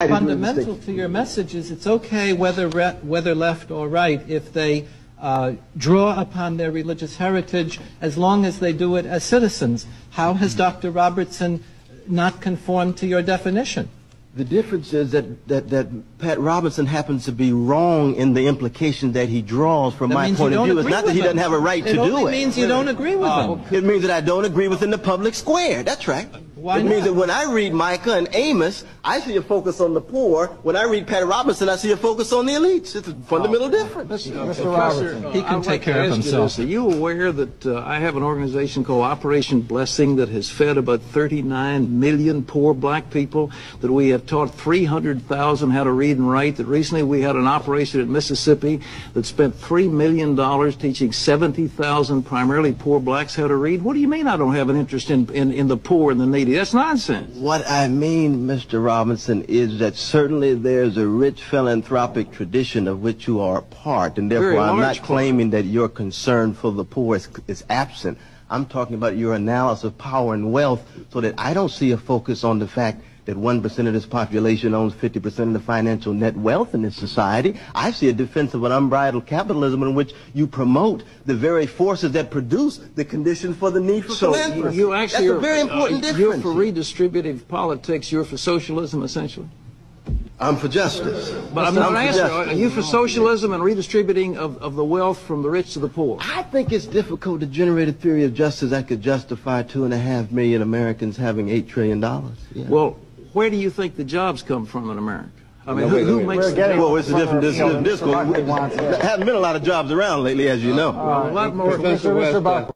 Fundamental to your message is it's okay whether left or right if they draw upon their religious heritage as long as they do it as citizens. How has Dr. Robertson not conformed to your definition? The difference is that Pat Robertson happens to be wrong in the implication that he draws from my point of view. It's not that he doesn't have a right to do it. It only means you don't agree with him. It means that I don't agree with in the public square. That's right. Why it not? means that when I read Micah and Amos, I see a focus on the poor. When I read Pat Robertson, I see a focus on the elites. It's a fundamental difference. Mr. Robertson, he can take care of himself. Are you aware that I have an organization called Operation Blessing that has fed about 39 million poor black people, that we have taught 300,000 how to read and write, that recently we had an operation at Mississippi that spent $3 million teaching 70,000 primarily poor blacks how to read? What do you mean I don't have an interest in the poor and the needy? That's nonsense. What I mean, Mr. Robinson, is that certainly there's a rich philanthropic tradition of which you are a part, and therefore I'm not claiming that your concern for the poor is absent. I'm talking about your analysis of power and wealth, so that I don't see a focus on the fact that 1% of this population owns 50% of the financial net wealth in this society. I see a defense of an unbridled capitalism in which you promote the very forces that produce the conditions for the need for philanthropy. You actually That's a very important difference. You're for redistributive politics. You're for socialism, essentially. I'm for justice. But I'm not asking, are you for socialism and redistributing of the wealth from the rich to the poor? I think it's difficult to generate a theory of justice that could justify 2.5 million Americans having $8 trillion. Yeah. Well, where do you think the jobs come from in America? I mean, who makes the jobs? Well, it's a different discourse. There haven't been a lot of jobs around lately, as you know. A lot more. Mr.